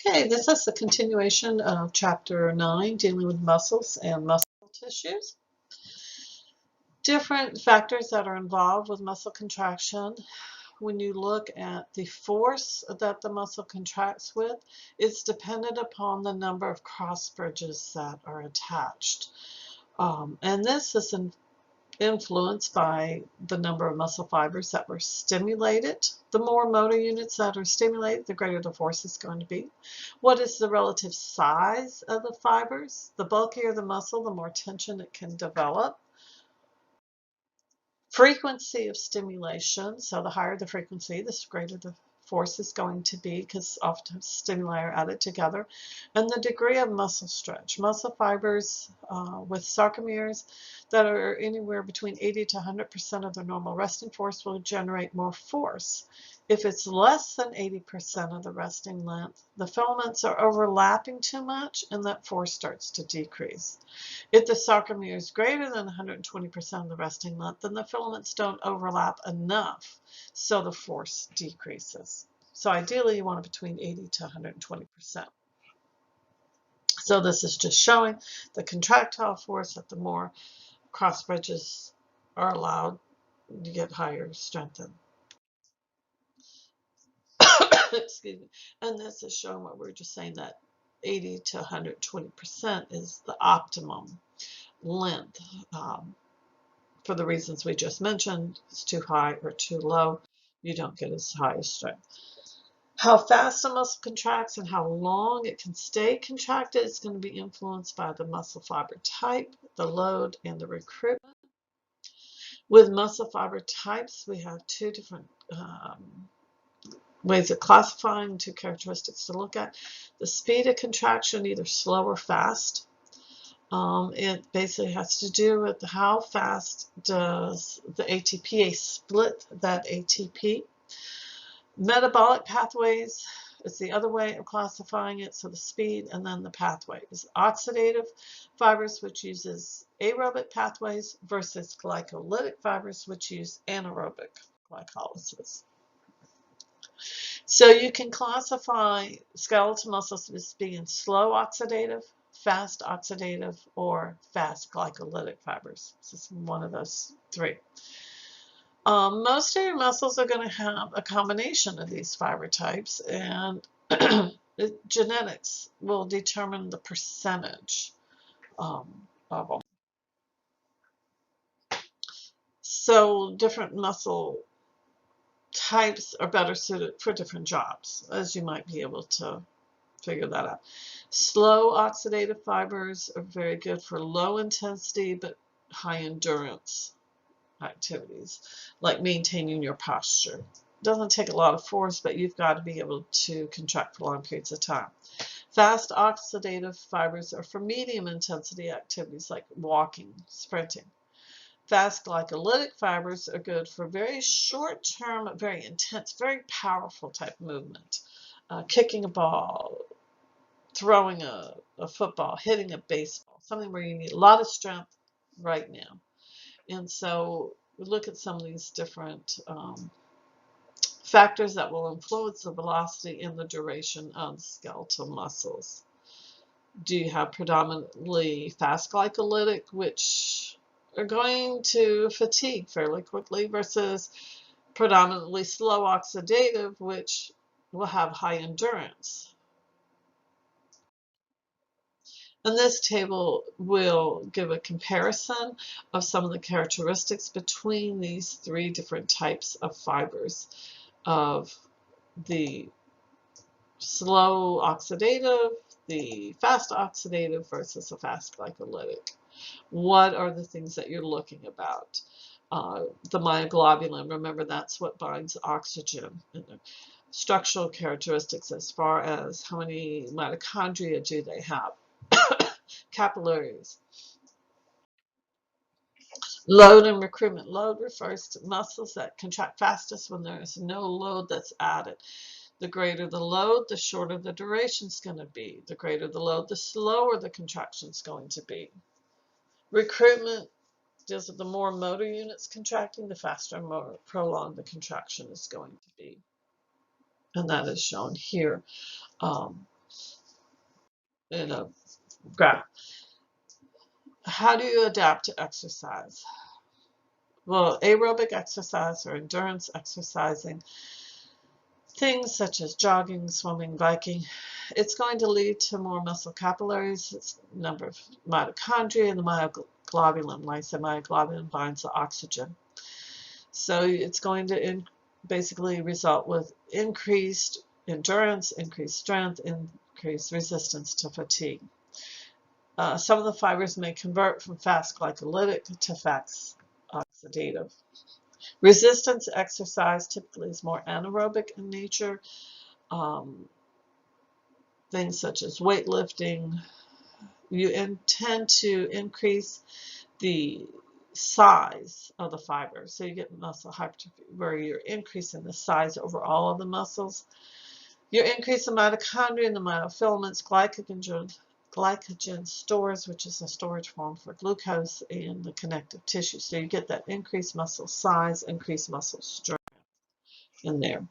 Okay, this is the continuation of Chapter 9, dealing with muscles and muscle tissues. Different factors that are involved with muscle contraction. When you look at the force that the muscle contracts with, it's dependent upon the number of cross bridges that are attached. And this is influenced by the number of muscle fibers that were stimulated. The more motor units that are stimulated, the greater the force is going to be. What is the relative size of the fibers? The bulkier the muscle, the more tension it can develop. Frequency of stimulation, so the higher the frequency, the greater the force is going to be, because often stimuli are added together. And the degree of muscle stretch. Muscle fibers with sarcomeres that are anywhere between 80 to 100% of their normal resting force will generate more force. If it's less than 80% of the resting length, the filaments are overlapping too much and that force starts to decrease. If the sarcomere is greater than 120% of the resting length, then the filaments don't overlap enough, so the force decreases. So ideally, you want it between 80 to 120%. So this is just showing the contractile force that the more cross bridges are allowed, you get higher strength. Excuse me. And this is showing what we were just saying, that 80 to 120% is the optimum length. For the reasons we just mentioned, it's too high or too low, you don't get as high a strength. How fast a muscle contracts and how long it can stay contracted is going to be influenced by the muscle fiber type, the load, and the recruitment. With muscle fiber types, we have two different ways of classifying, two characteristics to look at. The speed of contraction, either slow or fast. It basically has to do with how fast does the ATPase split that ATP. Metabolic pathways is the other way of classifying it, so the speed and then the pathways. Oxidative fibers, which uses aerobic pathways, versus glycolytic fibers, which use anaerobic glycolysis. So you can classify skeletal muscles as being slow oxidative, fast oxidative, or fast glycolytic fibers. This is one of those three. Most of your muscles are going to have a combination of these fiber types, and genetics will determine the percentage of them. So different muscle types are better suited for different jobs, as you might be able to figure that out. Slow oxidative fibers are very good for low intensity but high endurance activities, like maintaining your posture. It doesn't take a lot of force, but you've got to be able to contract for long periods of time. Fast oxidative fibers are for medium intensity activities like walking, sprinting. Fast glycolytic fibers are good for very short-term, very intense, very powerful type movement. Kicking a ball, throwing a football, hitting a baseball, something where you need a lot of strength right now. And so we look at some of these different factors that will influence the velocity and the duration of skeletal muscles. Do you have predominantly fast glycolytic, which are going to fatigue fairly quickly, versus predominantly slow oxidative, which will have high endurance? And this table will give a comparison of some of the characteristics between these three different types of fibers, of the slow oxidative, the fast oxidative versus a fast glycolytic. What are the things that you're looking about? The myoglobulin, remember that's what binds oxygen. And the structural characteristics as far as how many mitochondria do they have. Capillaries. Load and recruitment. Load refers to muscles that contract fastest when there is no load that's added. The greater the load, the shorter the duration is going to be. The greater the load, the slower the contraction is going to be. Recruitment deals with the more motor units contracting, the faster and more prolonged the contraction is going to be. And that is shown here. in a graph. How do you adapt to exercise? Well, aerobic exercise or endurance exercising, things such as jogging, swimming, biking, it's going to lead to more muscle capillaries, it's number of mitochondria, and the myoglobulin, myoglobulin binds the oxygen. So it's going to basically result with increased endurance, increased strength, increased resistance to fatigue. Some of the fibers may convert from fast glycolytic to fast oxidative. Resistance exercise typically is more anaerobic in nature. Things such as weightlifting, you intend to increase the size of the fiber. So you get muscle hypertrophy where you're increasing the size over all of the muscles. You're increasing mitochondria and the myofilaments, glycogen stores, which is a storage form for glucose, and the connective tissue. So you get that increased muscle size, increased muscle strength in there.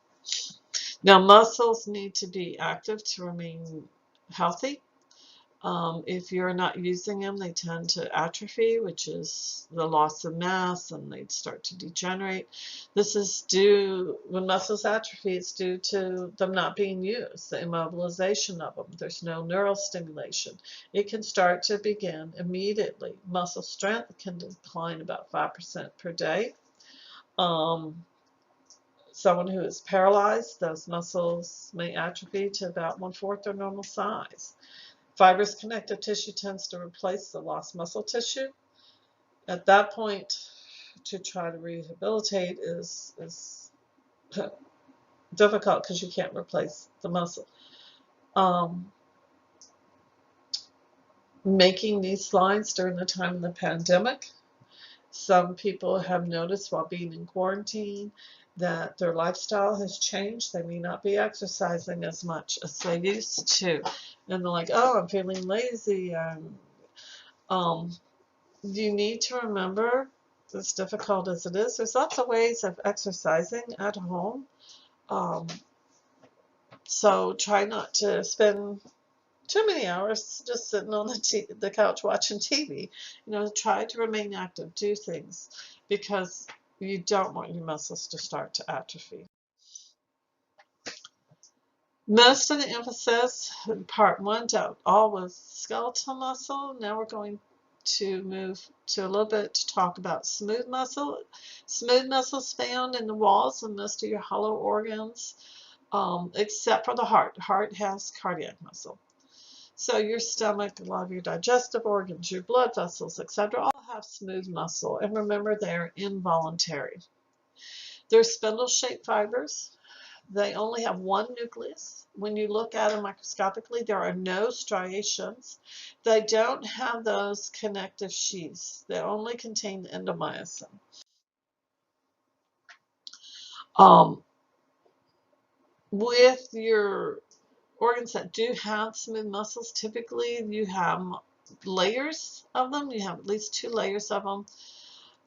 Now, muscles need to be active to remain healthy. If you're not using them, they tend to atrophy, which is the loss of mass, and they start to degenerate. This is due, when muscles atrophy, it's due to them not being used, the immobilization of them. There's no neural stimulation. It can start to begin immediately. Muscle strength can decline about 5% per day. Someone who is paralyzed, those muscles may atrophy to about 1/4 their normal size. Fibrous connective tissue tends to replace the lost muscle tissue. At that point, to try to rehabilitate is difficult because you can't replace the muscle. Making these slides during the time of the pandemic, some people have noticed while being in quarantine that their lifestyle has changed. They may not be exercising as much as they used to. And they're like, oh, I'm feeling lazy. You need to remember, as difficult as it is, there's lots of ways of exercising at home. So try not to spend too many hours just sitting on the couch watching TV. Try to remain active, do things, because you don't want your muscles to start to atrophy. Most of the emphasis in part 1 dealt all with skeletal muscle. Now we're going to move to a little bit to talk about smooth muscle. Smooth muscle is found in the walls of most of your hollow organs, except for the heart. The heart has cardiac muscle. So your stomach, a lot of your digestive organs, your blood vessels, etc., all have smooth muscle. And remember, they're involuntary. They're spindle-shaped fibers. They only have one nucleus. When you look at them microscopically, there are no striations. They don't have those connective sheaths. They only contain endomyosin. With your organs that do have smooth muscles, typically you have layers of them. You have at least 2 layers of them.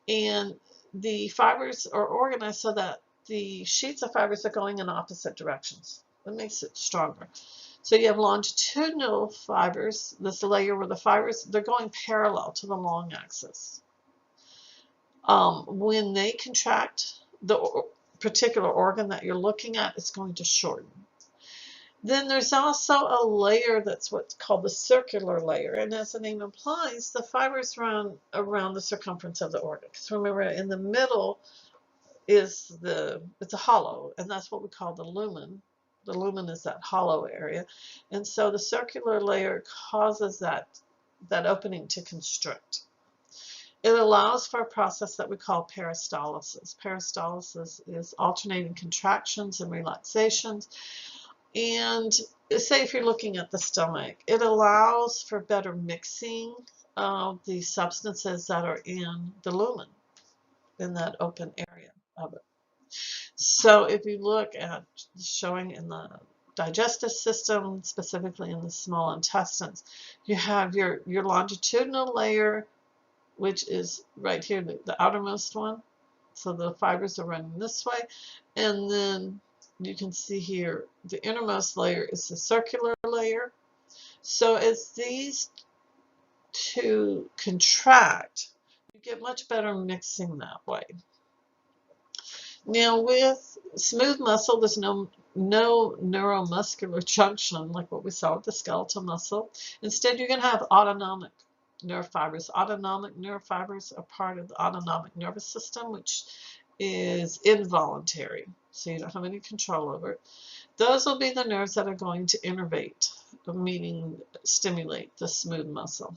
And the fibers are organized so that the sheets of fibers are going in opposite directions. That makes it stronger. So you have longitudinal fibers, this layer where the fibers, they're going parallel to the long axis. When they contract, the particular organ that you're looking at is going to shorten. Then there's also a layer that's what's called the circular layer. And as the name implies, the fibers run around the circumference of the organ. Because remember, in the middle is it's a hollow, and that's what we call the lumen. The lumen is that hollow area. And so the circular layer causes that opening to constrict. It allows for a process that we call peristalsis. Peristalsis is alternating contractions and relaxations. And say if you're looking at the stomach, it allows for better mixing of the substances that are in the lumen, in that open area of it. So if you look at showing in the digestive system, specifically in the small intestines, you have your longitudinal layer, which is right here, the outermost one. So the fibers are running this way. And then you can see here, the innermost layer is the circular layer. So as these two contract, you get much better mixing that way. Now with smooth muscle, there's no neuromuscular junction like what we saw with the skeletal muscle. Instead, you're going to have autonomic nerve fibers. Autonomic nerve fibers are part of the autonomic nervous system, which is involuntary, so you don't have any control over it. Those will be the nerves that are going to innervate, meaning stimulate the smooth muscle.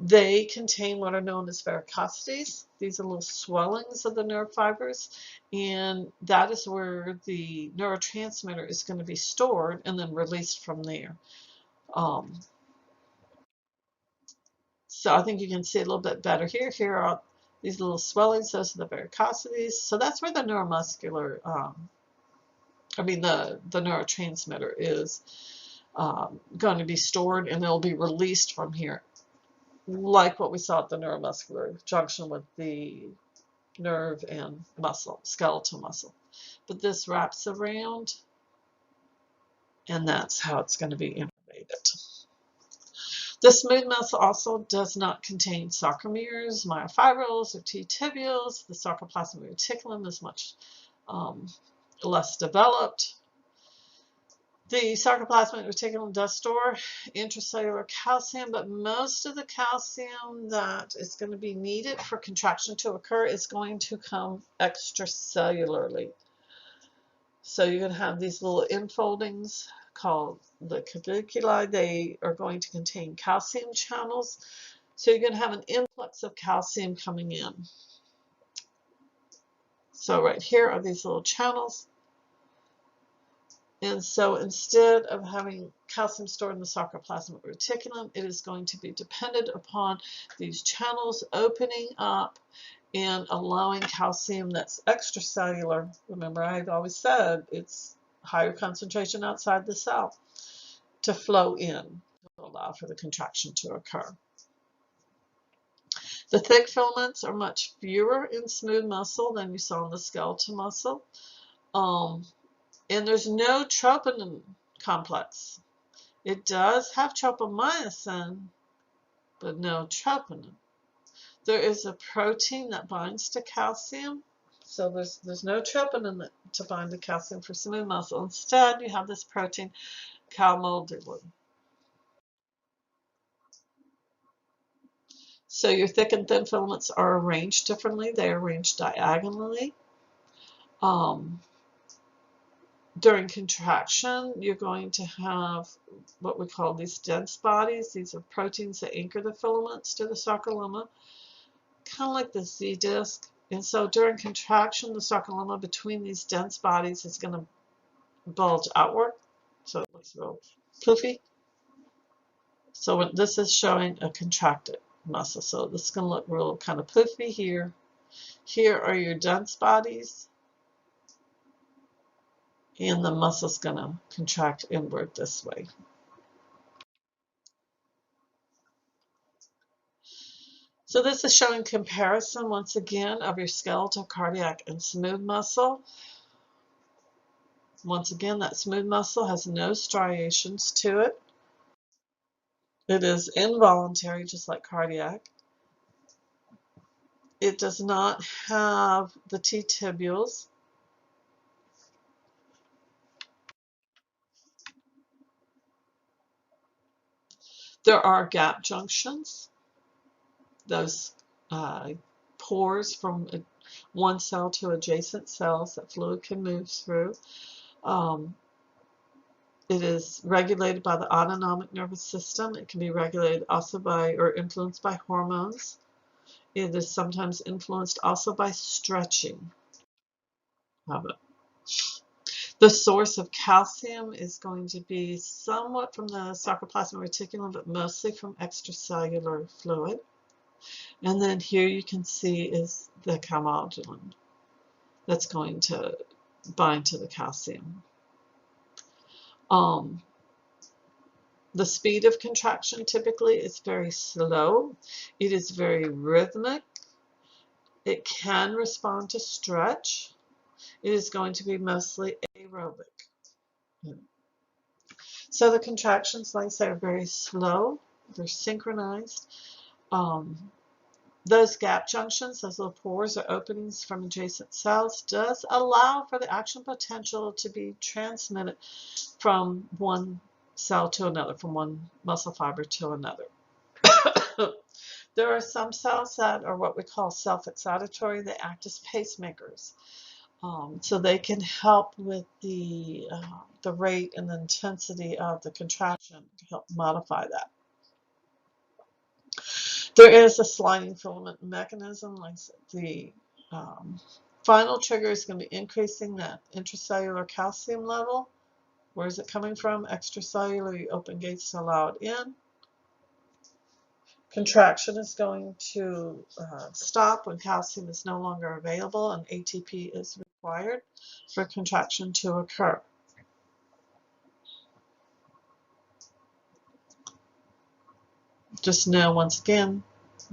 They contain what are known as varicosities. These are little swellings of the nerve fibers, and that is where the neurotransmitter is going to be stored and then released from there. So I think you can see a little bit better here. Here are these little swellings, those are the varicosities. So that's where the neuromuscular, the neurotransmitter is going to be stored, and it'll be released from here, like what we saw at the neuromuscular junction with the nerve and muscle, skeletal muscle. But this wraps around, and that's how it's going to be innervated. The smooth muscle also does not contain sarcomeres, myofibrils, or T-tibials. The sarcoplasmic reticulum is much less developed. The sarcoplasmic reticulum does store intracellular calcium, but most of the calcium that is going to be needed for contraction to occur is going to come extracellularly. So you're going to have these little infoldings called the caviculi. They are going to contain calcium channels. So you're going to have an influx of calcium coming in. So right here are these little channels. And so instead of having calcium stored in the sarcoplasmic reticulum, it is going to be dependent upon these channels opening up and allowing calcium that's extracellular. Remember, I've always said it's higher concentration outside the cell to flow in to allow for the contraction to occur. The thick filaments are much fewer in smooth muscle than you saw in the skeletal muscle. And there's no troponin complex. It does have tropomyosin, but no troponin. There is a protein that binds to calcium, so there's no troponin to bind to calcium for smooth muscle. Instead, you have this protein, calmodulin. So your thick and thin filaments are arranged differently. They're arranged diagonally. During contraction, you're going to have what we call these dense bodies. These are proteins that anchor the filaments to the sarcolemma, kind of like the Z disc. And so during contraction, the sarcolemma between these dense bodies is going to bulge outward, so it looks real poofy. So this is showing a contracted muscle. So this is going to look real kind of poofy here. Here are your dense bodies. And the muscle's going to contract inward this way. So this is showing comparison once again of your skeletal, cardiac, and smooth muscle. Once again, that smooth muscle has no striations to it. It is involuntary, just like cardiac. It does not have the T-tibials. There are gap junctions, those pores from one cell to adjacent cells that fluid can move through. It is regulated by the autonomic nervous system. It can be regulated also by or influenced by hormones. It is sometimes influenced also by stretching of it. The source of calcium is going to be somewhat from the sarcoplasmic reticulum, but mostly from extracellular fluid. And then here you can see is the calmodulin that's going to bind to the calcium. The speed of contraction typically is very slow. It is very rhythmic. It can respond to stretch. It is going to be mostly aerobic. So the contractions, like I say, are very slow. They're synchronized. Those gap junctions, those little pores or openings from adjacent cells, does allow for the action potential to be transmitted from one cell to another, from one muscle fiber to another. There are some cells that are what we call self-excitatory. They act as pacemakers. So they can help with the rate and the intensity of the contraction to help modify that. There is a sliding filament mechanism. Like the final trigger is going to be increasing that intracellular calcium level. Where is it coming from? Extracellular, you open gates to allow it in. Contraction is going to stop when calcium is no longer available and ATP is required for contraction to occur. Just know, once again,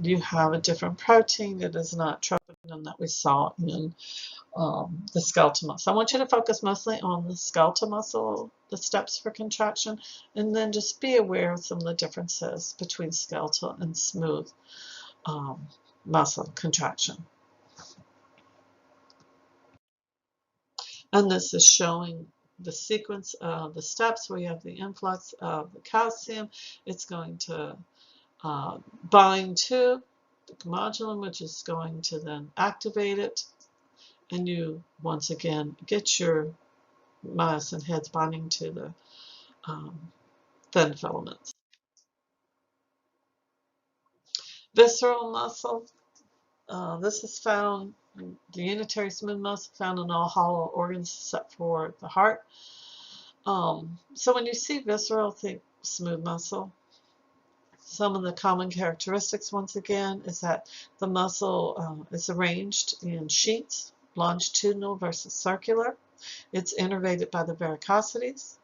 you have a different protein. It is not troponin that we saw in the skeletal muscle. I want you to focus mostly on the skeletal muscle, the steps for contraction, and then just be aware of some of the differences between skeletal and smooth muscle contraction. And this is showing the sequence of the steps where you have the influx of the calcium. It's going to bind to the modulin, which is going to then activate it. And you, once again, get your myosin heads binding to the thin filaments. Visceral muscle. This is found, the unitary smooth muscle, found in all hollow organs except for the heart. So when you see visceral, think smooth muscle. Some of the common characteristics, once again, is that the muscle is arranged in sheets, longitudinal versus circular. It's innervated by the varicosities.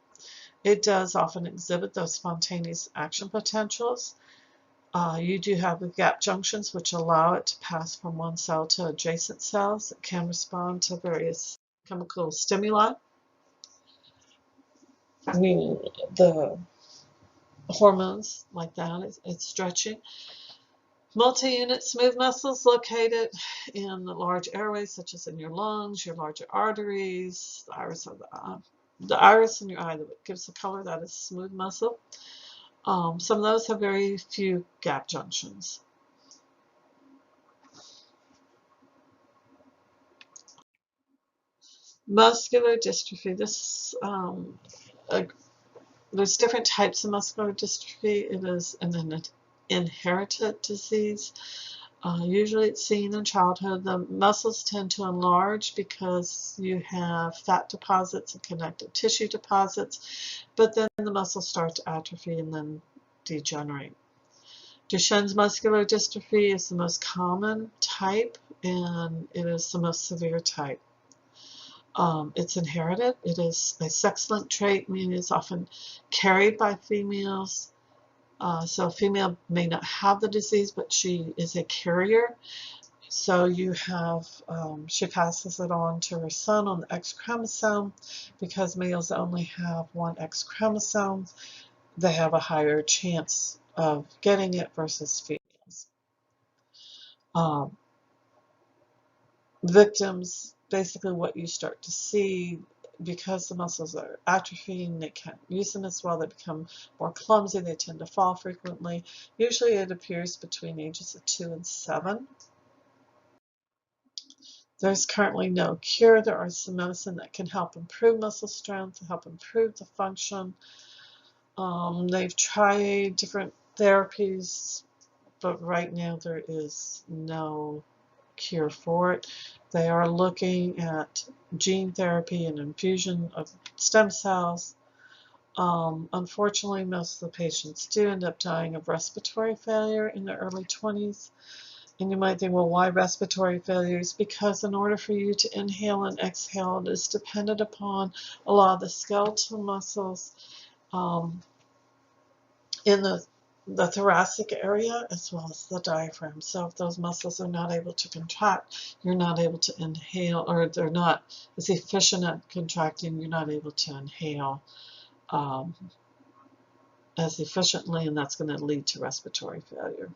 It does often exhibit those spontaneous action potentials. You do have the gap junctions, which allow it to pass from one cell to adjacent cells. It can respond to various chemical stimuli, meaning the hormones like that. It's stretching. Multi-unit smooth muscles located in the large airways, such as in your lungs, your larger arteries, the iris in your eye that gives the color, that is smooth muscle. Some of those have very few gap junctions. Muscular dystrophy. There's different types of muscular dystrophy. It is an inherited disease. Usually it's seen in childhood. The muscles tend to enlarge because you have fat deposits and connective tissue deposits, but then the muscles start to atrophy and then degenerate. Duchenne's muscular dystrophy is the most common type, and it is the most severe type. It's inherited. It is a sex-linked trait, meaning it's often carried by females. So a female may not have the disease, but she is a carrier. So you have, she passes it on to her son on the X chromosome. Because males only have one X chromosome, they have a higher chance of getting it versus females. Victims, basically what you start to see, because the muscles are atrophying, they can't use them as well, they become more clumsy, they tend to fall frequently. Usually it appears between ages of 2 and 7. There's currently no cure. There are some medicine that can help improve muscle strength, help improve the function. They've tried different therapies, but right now there is no cure for it. They are looking at gene therapy and infusion of stem cells. Unfortunately, most of the patients do end up dying of respiratory failure in their early 20s. And you might think, well, why respiratory failures? Because in order for you to inhale and exhale, it is dependent upon a lot of the skeletal muscles in the thoracic area as well as the diaphragm. So if those muscles are not able to contract, you're not able to inhale, or they're not as efficient at contracting, you're not able to inhale as efficiently, and that's going to lead to respiratory failure.